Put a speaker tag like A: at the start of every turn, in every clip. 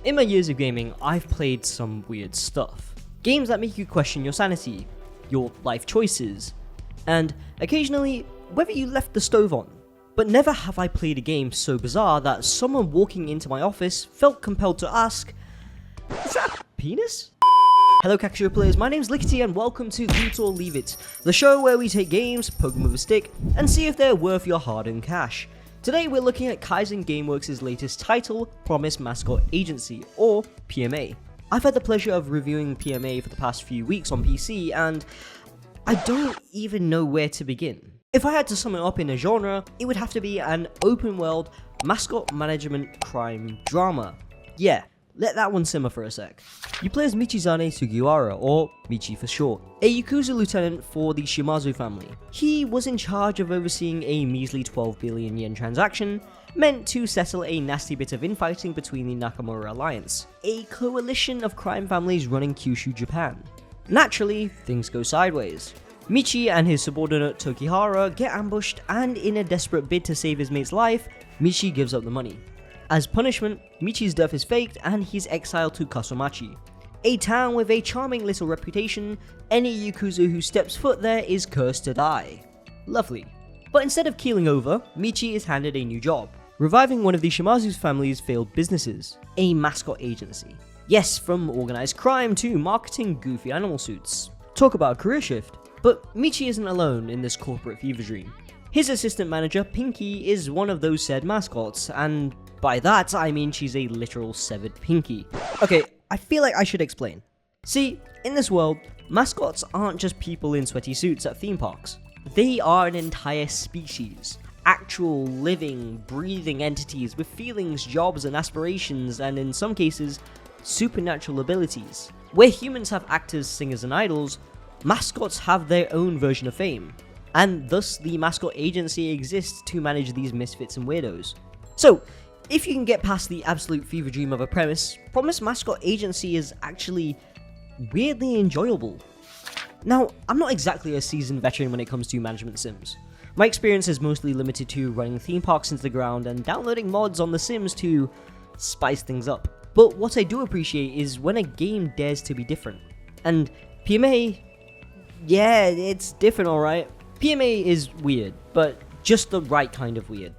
A: In my years of gaming, I've played some weird stuff. Games that make you question your sanity, your life choices, and occasionally whether you left the stove on. But never have I played a game so bizarre that someone walking into my office felt compelled to ask, "Is that a penis?" Hello Kakuchopurei, my name's Lickety and welcome to Loot or Leave It, the show where we take games, poke them with a stick, and see if they're worth your hard-earned cash. Today we're looking at Kaizen Gameworks' latest title, Promise Mascot Agency, or PMA. I've had the pleasure of reviewing PMA for the past few weeks on PC, and I don't even know where to begin. If I had to sum it up in a genre, it would have to be an open-world mascot management crime drama. Yeah, let that one simmer for a sec. You play as Michizane Sugiwara, or Michi for short, a Yakuza lieutenant for the Shimazu family. He was in charge of overseeing a measly 12 billion yen transaction, meant to settle a nasty bit of infighting between the Nakamura Alliance, a coalition of crime families running Kyushu, Japan. Naturally, things go sideways. Michi and his subordinate Tokihara get ambushed, and in a desperate bid to save his mate's life, Michi gives up the money. As punishment, Michi's death is faked and he's exiled to Kasumachi, a town with a charming little reputation. Any Yakuza who steps foot there is cursed to die. Lovely. But instead of keeling over, Michi is handed a new job, reviving one of the Shimazu's family's failed businesses, a mascot agency. Yes, from organized crime to marketing goofy animal suits. Talk about a career shift. But Michi isn't alone in this corporate fever dream. His assistant manager, Pinky, is one of those said mascots, and by that I mean she's a literal severed pinky. Okay, I feel like I should explain. See, in this world, mascots aren't just people in sweaty suits at theme parks. They are an entire species. Actual, living, breathing entities with feelings, jobs, and aspirations, and in some cases, supernatural abilities. Where humans have actors, singers, and idols, mascots have their own version of fame, and thus the Mascot Agency exists to manage these misfits and weirdos. So, if you can get past the absolute fever dream of a premise, Promise Mascot Agency is actually weirdly enjoyable. Now, I'm not exactly a seasoned veteran when it comes to management sims. My experience is mostly limited to running theme parks into the ground and downloading mods on the sims to spice things up. But what I do appreciate is when a game dares to be different. And PMA, yeah, it's different, alright. PMA is weird, but just the right kind of weird.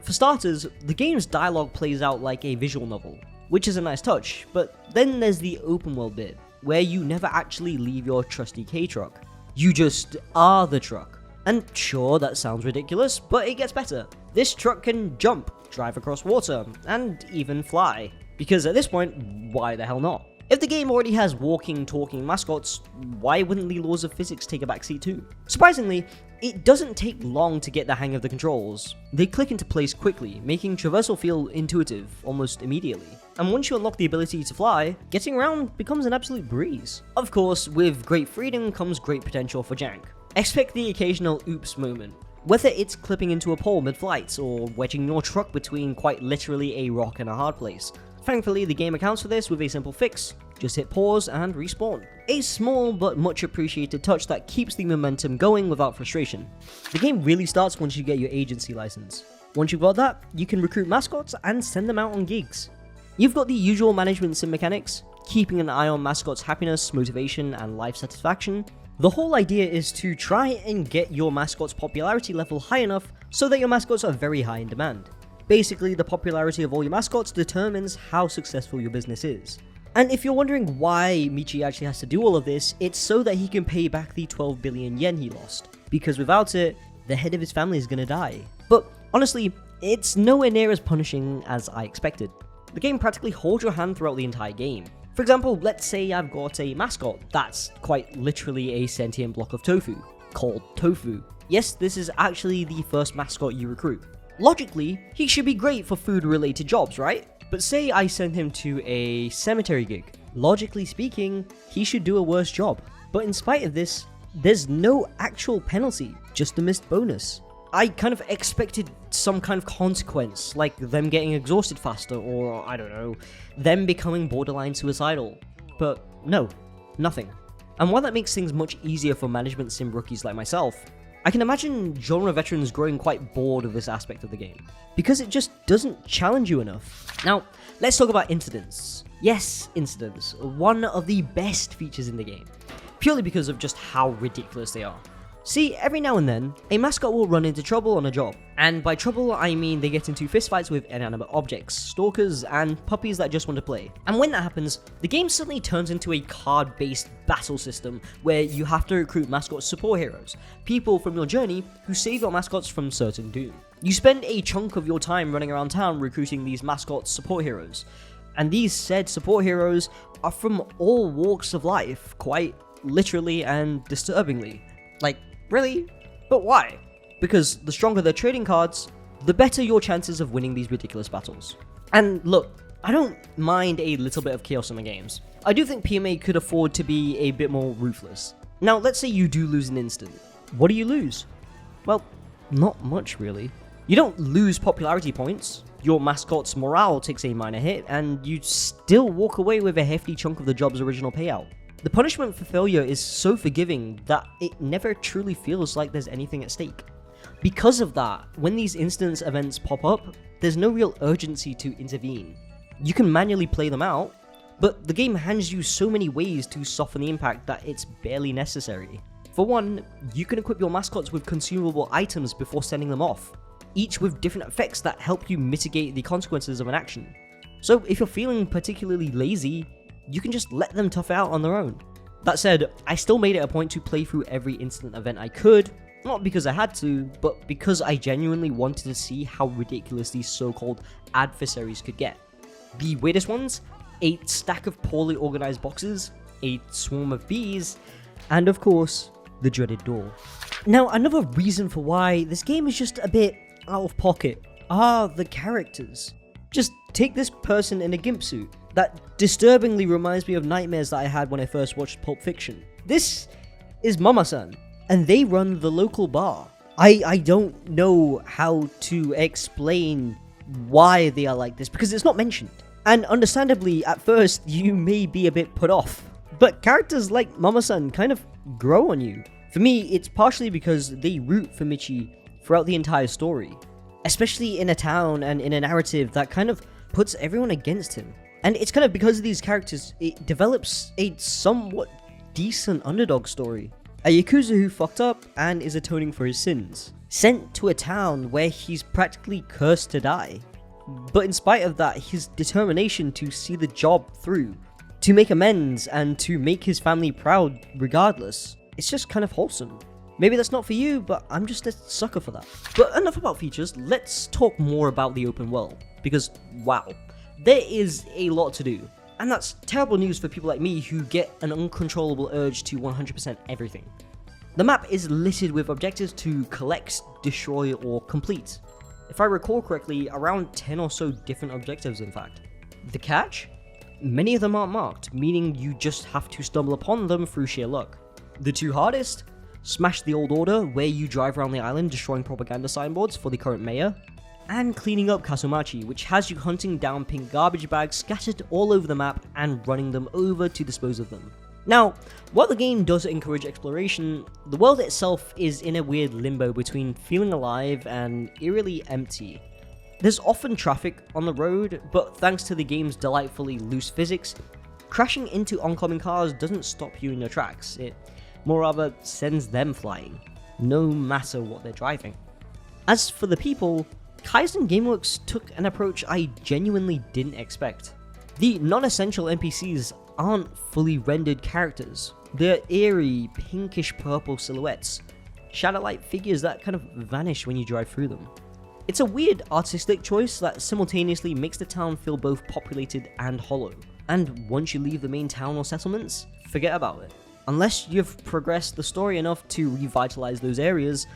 A: For starters, the game's dialogue plays out like a visual novel, which is a nice touch, but then there's the open world bit, where you never actually leave your trusty K-truck. You just are the truck. And sure, that sounds ridiculous, but it gets better. This truck can jump, drive across water, and even fly. Because at this point, why the hell not? If the game already has walking, talking mascots, why wouldn't the laws of physics take a backseat too? Surprisingly, it doesn't take long to get the hang of the controls. They click into place quickly, making traversal feel intuitive almost immediately. And once you unlock the ability to fly, getting around becomes an absolute breeze. Of course, with great freedom comes great potential for jank. Expect the occasional oops moment, whether it's clipping into a pole mid-flight or wedging your truck between quite literally a rock and a hard place. Thankfully, the game accounts for this with a simple fix: just hit pause and respawn. A small but much appreciated touch that keeps the momentum going without frustration. The game really starts once you get your agency license. Once you've got that, you can recruit mascots and send them out on gigs. You've got the usual management sim mechanics, keeping an eye on mascots' happiness, motivation, and life satisfaction. The whole idea is to try and get your mascot's popularity level high enough so that your mascots are very high in demand. Basically, the popularity of all your mascots determines how successful your business is. And if you're wondering why Michi actually has to do all of this, it's so that he can pay back the 12 billion yen he lost. Because without it, the head of his family is gonna die. But honestly, it's nowhere near as punishing as I expected. The game practically holds your hand throughout the entire game. For example, let's say I've got a mascot that's quite literally a sentient block of tofu, called Tofu. Yes, this is actually the first mascot you recruit. Logically, he should be great for food-related jobs, right? But say I send him to a cemetery gig. Logically speaking, he should do a worse job. But in spite of this, there's no actual penalty, just a missed bonus. I kind of expected some kind of consequence, like them getting exhausted faster, or I don't know, them becoming borderline suicidal. But no, nothing. And while that makes things much easier for management sim rookies like myself, I can imagine genre veterans growing quite bored of this aspect of the game, because it just doesn't challenge you enough. Now, let's talk about incidents. Yes, incidents, one of the best features in the game, purely because of just how ridiculous they are. See, every now and then, a mascot will run into trouble on a job, and by trouble I mean they get into fistfights with inanimate objects, stalkers, and puppies that just want to play. And when that happens, the game suddenly turns into a card-based battle system where you have to recruit mascot support heroes, people from your journey who save your mascots from certain doom. You spend a chunk of your time running around town recruiting these mascot support heroes, and these said support heroes are from all walks of life, quite literally and disturbingly. Like, really? But why? Because the stronger the trading cards, the better your chances of winning these ridiculous battles. And look, I don't mind a little bit of chaos in the games. I do think PMA could afford to be a bit more ruthless. Now, let's say you do lose an instant. What do you lose? Well, not much really. You don't lose popularity points, your mascot's morale takes a minor hit, and you still walk away with a hefty chunk of the job's original payout. The punishment for failure is so forgiving that it never truly feels like there's anything at stake. Because of that, when these instance events pop up, there's no real urgency to intervene. You can manually play them out, but the game hands you so many ways to soften the impact that it's barely necessary. For one, you can equip your mascots with consumable items before sending them off, each with different effects that help you mitigate the consequences of an action. So if you're feeling particularly lazy, you can just let them tough it out on their own. That said, I still made it a point to play through every instant event I could, not because I had to, but because I genuinely wanted to see how ridiculous these so-called adversaries could get. The weirdest ones? A stack of poorly organized boxes, a swarm of bees, and of course, the dreaded door. Now, another reason for why this game is just a bit out of pocket are the characters. Just take this person in a gimp suit. That disturbingly reminds me of nightmares that I had when I first watched Pulp Fiction. This is Mama-san, and they run the local bar. I don't know how to explain why they are like this, because it's not mentioned. And understandably, at first, you may be a bit put off. But characters like Mama-san kind of grow on you. For me, it's partially because they root for Michi throughout the entire story. Especially in a town and in a narrative that kind of puts everyone against him. And it's kind of because of these characters, it develops a somewhat decent underdog story. A Yakuza who fucked up and is atoning for his sins. Sent to a town where he's practically cursed to die. But in spite of that, his determination to see the job through, to make amends and to make his family proud regardless, it's just kind of wholesome. Maybe that's not for you, but I'm just a sucker for that. But enough about features, let's talk more about the open world. Because, wow. There is a lot to do, and that's terrible news for people like me who get an uncontrollable urge to 100% everything. The map is littered with objectives to collect, destroy, or complete. If I recall correctly, around 10 or so different objectives in fact. The catch? Many of them aren't marked, meaning you just have to stumble upon them through sheer luck. The two hardest? Smash the Old Order, where you drive around the island destroying propaganda signboards for the current mayor, and cleaning up Kasumachi, which has you hunting down pink garbage bags scattered all over the map and running them over to dispose of them. Now, while the game does encourage exploration, the world itself is in a weird limbo between feeling alive and eerily empty. There's often traffic on the road, but thanks to the game's delightfully loose physics, crashing into oncoming cars doesn't stop you in your tracks, it more rather sends them flying, no matter what they're driving. As for the people, Kaizen Gameworks took an approach I genuinely didn't expect. The non-essential NPCs aren't fully rendered characters. They're eerie, pinkish purple silhouettes, shadow-like figures that kind of vanish when you drive through them. It's a weird artistic choice that simultaneously makes the town feel both populated and hollow. And once you leave the main town or settlements, forget about it. Unless you've progressed the story enough to revitalize those areas,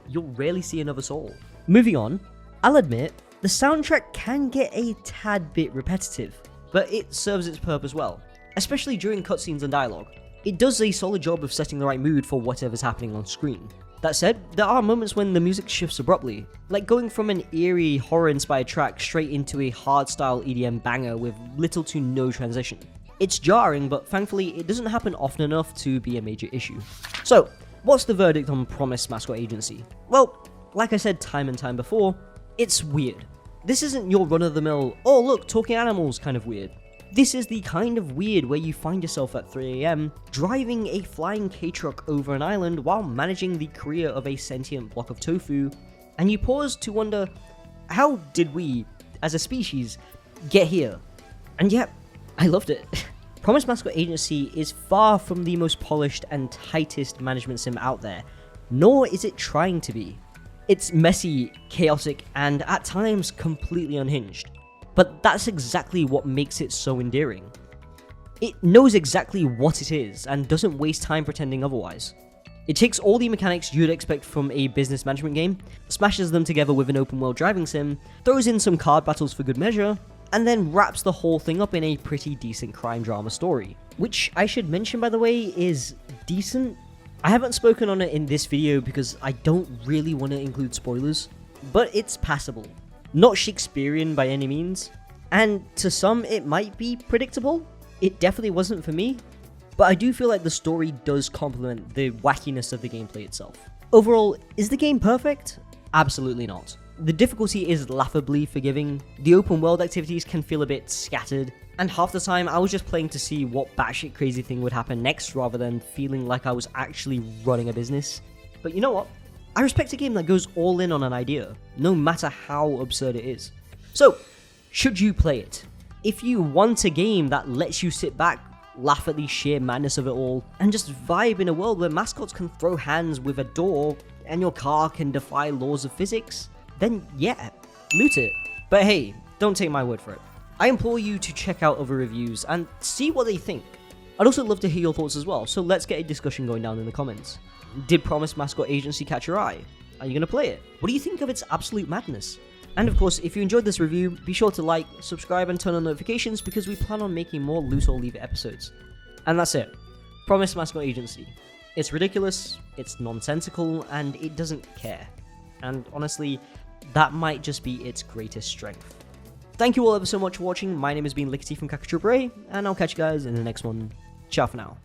A: you'll rarely see another soul. Moving on, I'll admit, the soundtrack can get a tad bit repetitive, but it serves its purpose well, especially during cutscenes and dialogue. It does a solid job of setting the right mood for whatever's happening on screen. That said, there are moments when the music shifts abruptly, like going from an eerie, horror-inspired track straight into a hardstyle EDM banger with little to no transition. It's jarring, but thankfully it doesn't happen often enough to be a major issue. So, What's the verdict on Promise Mascot Agency? Well, like I said time and time before, it's weird. This isn't your run-of-the-mill, oh look, talking animals kind of weird. This is the kind of weird where you find yourself at 3 AM driving a flying K-truck over an island while managing the career of a sentient block of tofu, and you pause to wonder, how did we, as a species, get here? And yet, I loved it. Promise Mascot Agency is far from the most polished and tightest management sim out there, nor is it trying to be. It's messy, chaotic, and at times completely unhinged. But that's exactly what makes it so endearing. It knows exactly what it is and doesn't waste time pretending otherwise. It takes all the mechanics you'd expect from a business management game, smashes them together with an open world driving sim, throws in some card battles for good measure, and then wraps the whole thing up in a pretty decent crime drama story. Which I should mention, by the way, is decent. I haven't spoken on it in this video because I don't really want to include spoilers, but it's passable. Not Shakespearean by any means, and to some it might be predictable. It definitely wasn't for me, but I do feel like the story does complement the wackiness of the gameplay itself. Overall, is the game perfect? Absolutely not. The difficulty is laughably forgiving, the open world activities can feel a bit scattered, and half the time I was just playing to see what batshit crazy thing would happen next rather than feeling like I was actually running a business. But you know what? I respect a game that goes all in on an idea, no matter how absurd it is. So, should you play it? If you want a game that lets you sit back, laugh at the sheer madness of it all, and just vibe in a world where mascots can throw hands with a door and your car can defy laws of physics, then yeah, loot it. But hey, don't take my word for it. I implore you to check out other reviews and see what they think. I'd also love to hear your thoughts as well, so let's get a discussion going down in the comments. Did Promise Mascot Agency catch your eye? Are you going to play it? What do you think of its absolute madness? And of course, if you enjoyed this review, be sure to like, subscribe and turn on notifications because we plan on making more Loot or Leave It episodes. And that's it. Promise Mascot Agency. It's ridiculous, it's nonsensical, and it doesn't care. And honestly, that might just be its greatest strength. Thank you all ever so much for watching. My name has been Lickety from Kakuchopurei, and I'll catch you guys in the next one. Ciao for now.